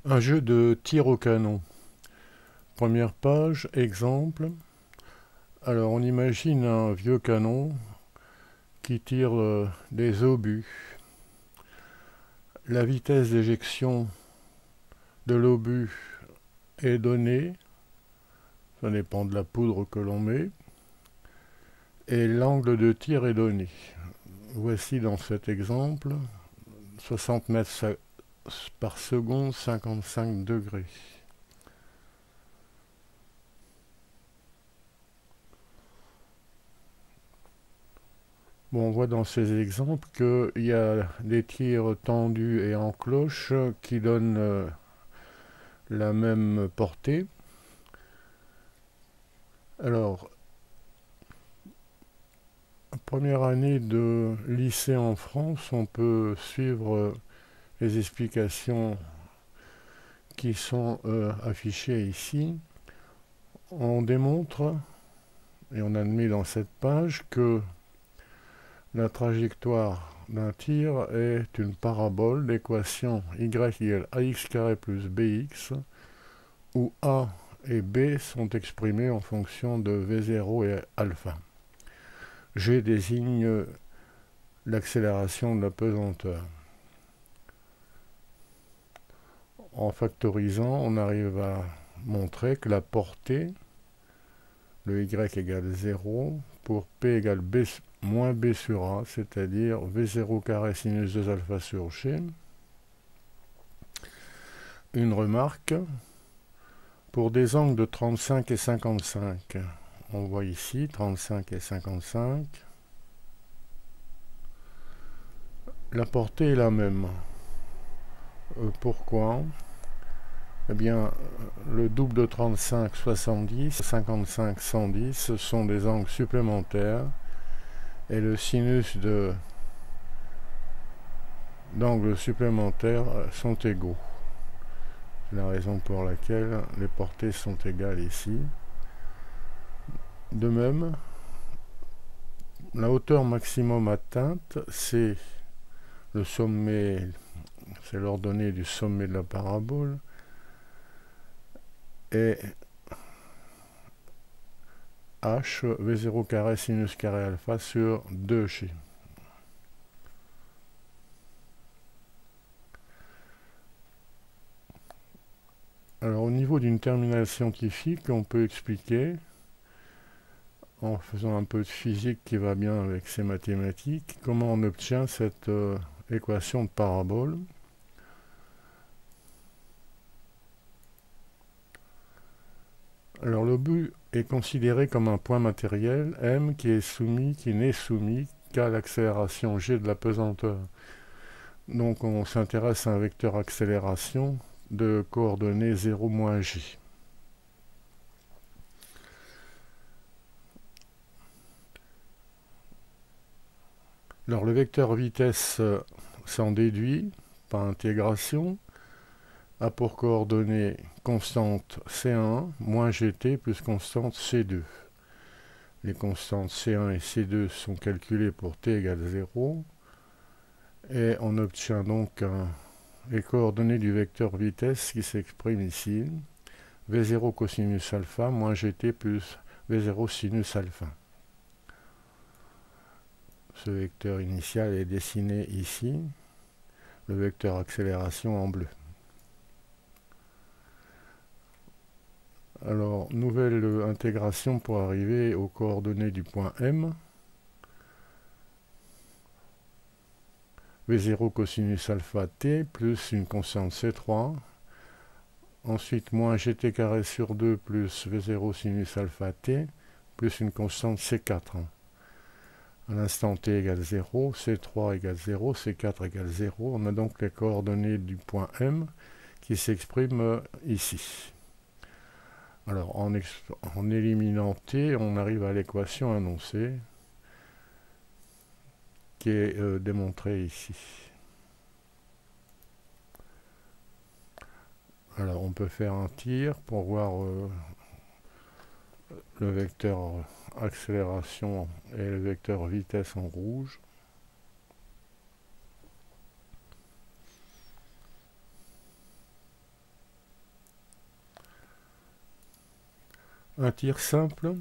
Un jeu de tir au canon. Première page, exemple. Alors on imagine un vieux canon qui tire des obus. La vitesse d'éjection de l'obus est donnée, ça dépend de la poudre que l'on met, et l'angle de tir est donné. Voici dans cet exemple 60 mètres par seconde, 55 degrés. Bon, on voit dans ces exemples qu'il y a des tirs tendus et en cloche qui donnent la même portée. Alors, première année de lycée en France, on peut suivre les explications qui sont affichées ici. On démontre, et on admet dans cette page, que la trajectoire d'un tir est une parabole d'équation y égale ax carré plus bx, où a et b sont exprimés en fonction de v0 et alpha. G désigne l'accélération de la pesanteur. En factorisant, on arrive à montrer que la portée, le y égale 0, pour p égale b moins b sur a, c'est-à-dire v0 carré sinus 2 alpha sur g. Une remarque, pour des angles de 35 et 55, on voit ici 35 et 55, la portée est la même. Pourquoi? Eh bien, le double de 35, 70, 55, 110, ce sont des angles supplémentaires, et le sinus d'angles supplémentaires sont égaux. C'est la raison pour laquelle les portées sont égales ici. De même, la hauteur maximum atteinte, c'est le sommet, c'est l'ordonnée du sommet de la parabole, et h v0 carré sinus carré alpha sur 2g. Alors au niveau d'une terminale scientifique, on peut expliquer, en faisant un peu de physique qui va bien avec ces mathématiques, comment on obtient cette équation de parabole. Alors le but est considéré comme un point matériel, m, qui n'est soumis qu'à l'accélération g de la pesanteur. Donc on s'intéresse à un vecteur accélération de coordonnées 0 moins j. Alors le vecteur vitesse s'en déduit par intégration, a pour coordonnées constante C1 moins GT plus constante C2. Les constantes C1 et C2 sont calculées pour t égale 0, et on obtient donc les coordonnées du vecteur vitesse qui s'exprime ici, V0 cosinus alpha moins GT plus V0 sinus alpha. Ce vecteur initial est dessiné ici, le vecteur accélération en bleu. Alors, nouvelle intégration pour arriver aux coordonnées du point M. V0 cosinus alpha t plus une constante C3. Ensuite, moins gt carré sur 2 plus V0 sinus alpha t plus une constante C4. À l'instant t égale 0, C3 égale 0, C4 égale 0. On a donc les coordonnées du point M qui s'expriment ici. Alors, en éliminant t, on arrive à l'équation annoncée qui est démontrée ici. Alors, on peut faire un tir pour voir le vecteur accélération et le vecteur vitesse en rouge. Un tir simple,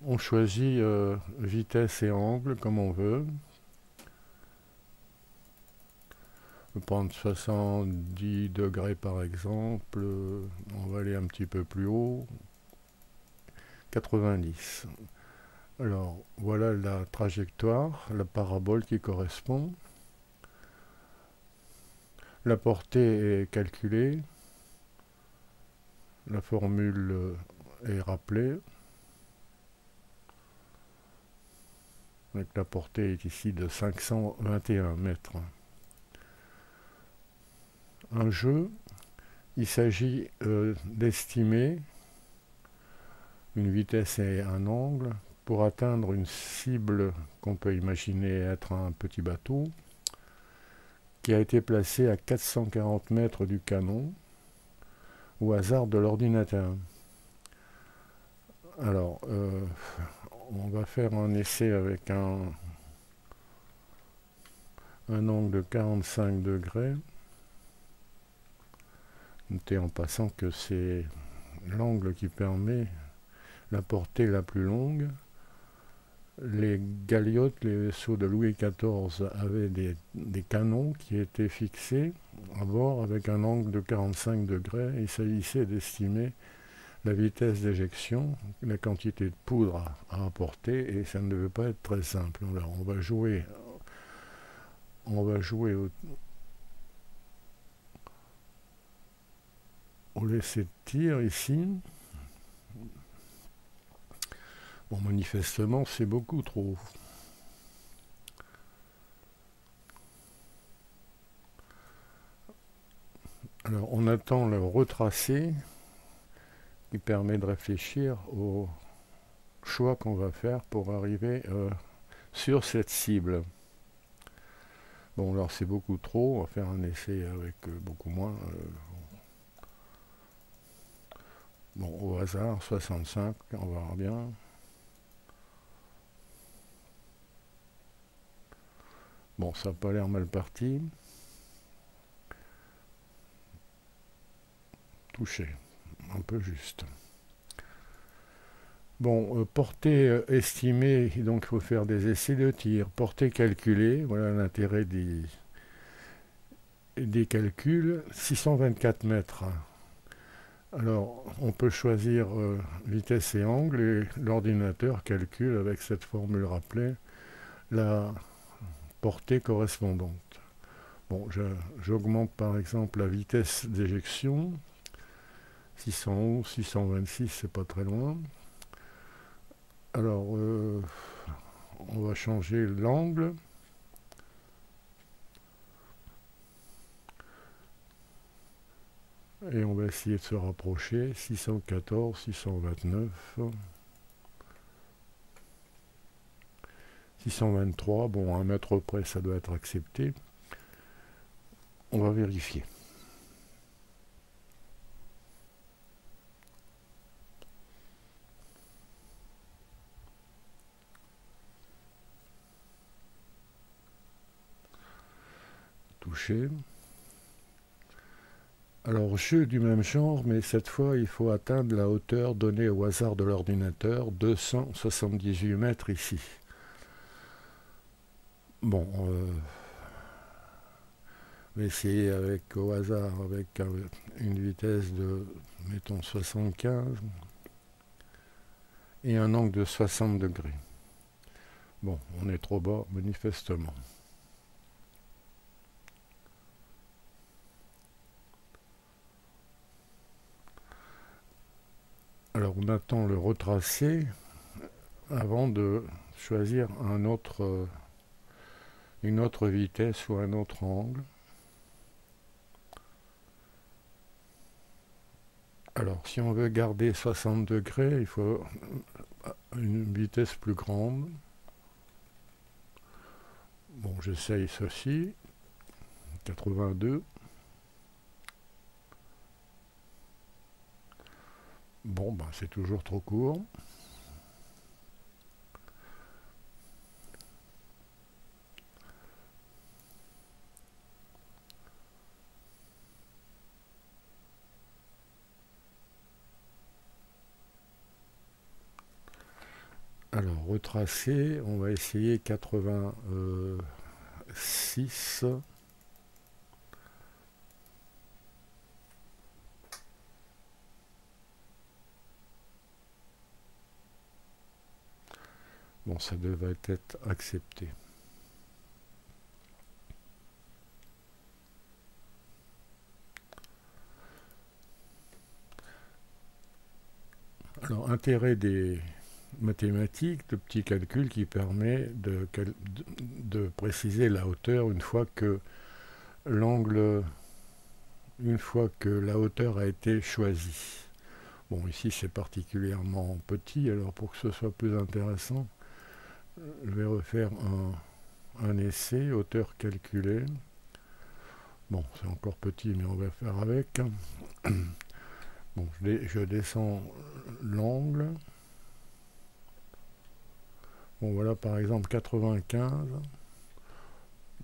on choisit vitesse et angle comme on veut. On peut prendre 70 degrés par exemple, on va aller un petit peu plus haut, 90. Alors voilà la trajectoire, la parabole qui correspond. La portée est calculée, la formule est rappelée. Donc la portée est ici de 521 mètres. Un jeu, il s'agit d'estimer une vitesse et un angle pour atteindre une cible qu'on peut imaginer être un petit bateau qui a été placé à 440 mètres du canon au hasard de l'ordinateur. Alors, on va faire un essai avec un angle de 45 degrés. Notez en passant que c'est l'angle qui permet la portée la plus longue. Les galiotes, les vaisseaux de Louis XIV avaient des canons qui étaient fixés à bord avec un angle de 45 degrés. Il s'agissait d'estimer la vitesse d'éjection, la quantité de poudre à apporter, et ça ne devait pas être très simple. Alors on va jouer au laisser de tir ici. Bon, manifestement, c'est beaucoup trop. Alors, on attend le retracé qui permet de réfléchir au choix qu'on va faire pour arriver sur cette cible. Bon, alors c'est beaucoup trop. On va faire un essai avec beaucoup moins. Bon, au hasard, 65, on va voir bien. Bon, ça n'a pas l'air mal parti. Touché, un peu juste. Bon, portée estimée, donc il faut faire des essais de tir. Portée calculée, voilà l'intérêt des calculs, 624 mètres. Alors, on peut choisir vitesse et angle, et l'ordinateur calcule avec cette formule rappelée la portée correspondante. Bon, j'augmente par exemple la vitesse d'éjection, 611, 626, c'est pas très loin. Alors, on va changer l'angle. Et on va essayer de se rapprocher. 614, 629, 623. Bon, à 1 mètre près, ça doit être accepté. On va vérifier. Touché. Alors, jeu du même genre, mais cette fois, il faut atteindre la hauteur donnée au hasard de l'ordinateur, 278 mètres ici. Bon, on va essayer avec, au hasard avec une vitesse de, mettons, 75 et un angle de 60 degrés. Bon, on est trop bas, manifestement. Alors on attend le retracé avant de choisir une autre vitesse ou un autre angle. Alors si on veut garder 60 degrés, il faut une vitesse plus grande. Bon, j'essaye ceci, 82. Bon, ben, c'est toujours trop court. Alors, retracer, on va essayer 86. Bon, ça devrait être accepté. Alors, intérêt des mathématiques, de petits calculs qui permet de préciser la hauteur une fois que l'angle, une fois que la hauteur a été choisie. Bon, ici c'est particulièrement petit, alors pour que ce soit plus intéressant, je vais refaire un essai, hauteur calculée. Bon, c'est encore petit, mais on va faire avec. Bon, je descends l'angle. Bon, voilà par exemple 95.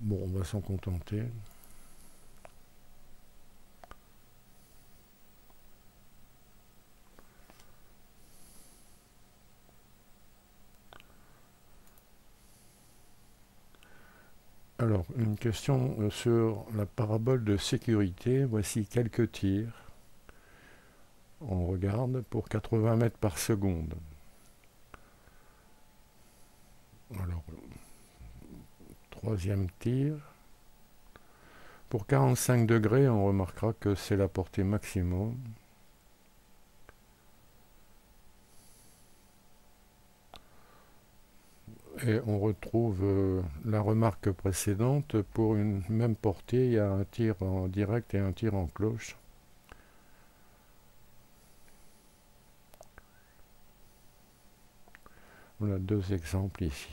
Bon, on va s'en contenter. Alors, une question sur la parabole de sécurité. Voici quelques tirs. On regarde pour 80 mètres par seconde. Alors, troisième tir. Pour 45 degrés, on remarquera que c'est la portée maximum. Et on retrouve la remarque précédente. Pour une même portée, il y a un tir en direct et un tir en cloche. On a deux exemples ici.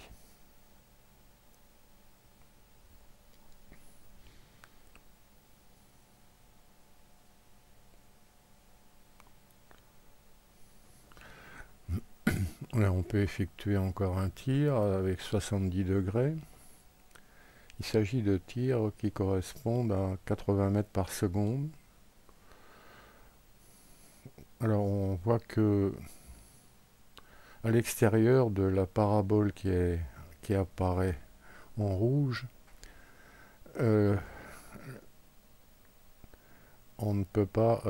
Là, on peut effectuer encore un tir avec 70 degrés. Il s'agit de tirs qui correspondent à 80 mètres par seconde. Alors on voit que à l'extérieur de la parabole qui apparaît en rouge, on ne peut pas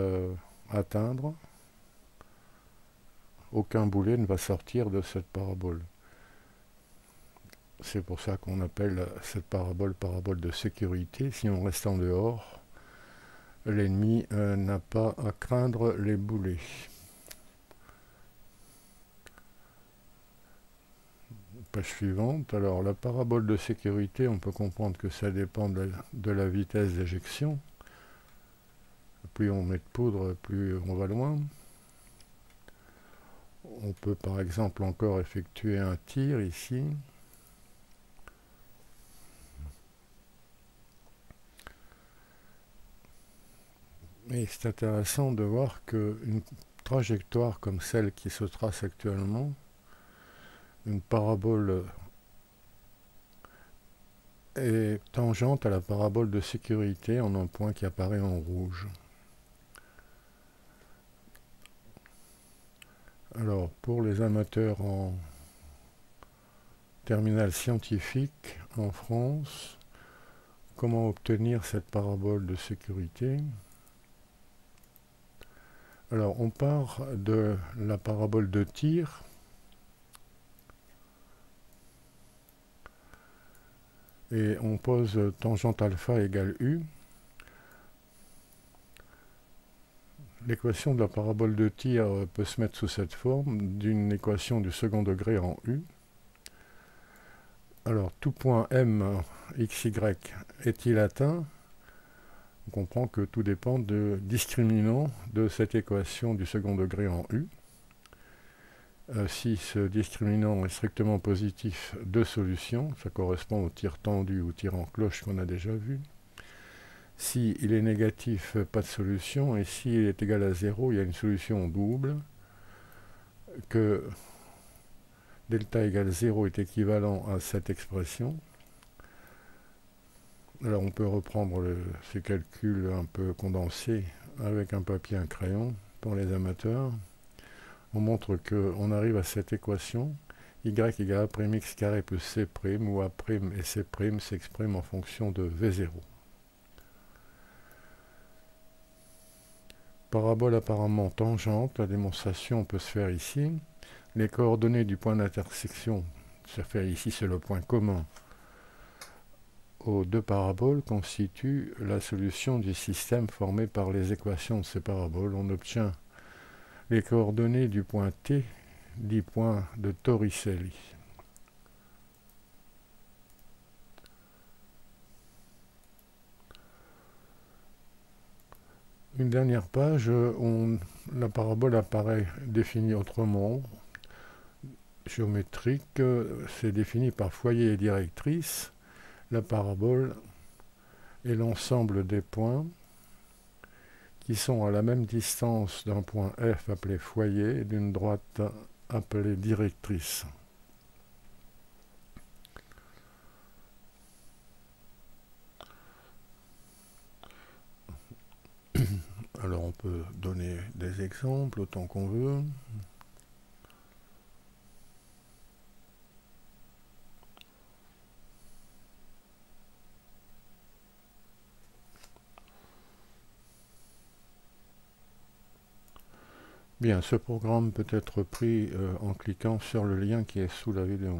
atteindre. Aucun boulet ne va sortir de cette parabole. C'est pour ça qu'on appelle cette parabole de sécurité. Si on reste en dehors, l'ennemi n'a pas à craindre les boulets. Page suivante. Alors la parabole de sécurité, on peut comprendre que ça dépend de la vitesse d'éjection. Plus on met de poudre, plus on va loin. On peut par exemple encore effectuer un tir ici. Et c'est intéressant de voir qu'une trajectoire comme celle qui se trace actuellement, une parabole est tangente à la parabole de sécurité en un point qui apparaît en rouge. Alors, pour les amateurs en terminale scientifique en France, comment obtenir cette parabole de sécurité? Alors, on part de la parabole de tir. Et on pose tangente alpha égale U. L'équation de la parabole de tir peut se mettre sous cette forme d'une équation du second degré en U. Alors, tout point M, xy est-il atteint? On comprend que tout dépend du discriminant de cette équation du second degré en U. Si ce discriminant est strictement positif, deux solutions, ça correspond au tir tendu ou tir en cloche qu'on a déjà vu. Si il est négatif, pas de solution, et s'il est égal à 0, il y a une solution double, que delta égale 0 est équivalent à cette expression. Alors on peut reprendre ces calculs un peu condensés avec un papier et un crayon pour les amateurs. On montre qu'on arrive à cette équation y égale a'x carré plus c', où a' et c' s'expriment en fonction de v0. Parabole apparemment tangente, la démonstration peut se faire ici. Les coordonnées du point d'intersection, se fait ici, c'est le point commun aux deux paraboles, constituent la solution du système formé par les équations de ces paraboles. On obtient les coordonnées du point T, dit point de Torricelli. Une dernière page, la parabole apparaît définie autrement, géométrique, c'est défini par foyer et directrice. La parabole est l'ensemble des points qui sont à la même distance d'un point F appelé foyer et d'une droite appelée directrice. Alors on peut donner des exemples autant qu'on veut. Bien, ce programme peut être pris en cliquant sur le lien qui est sous la vidéo.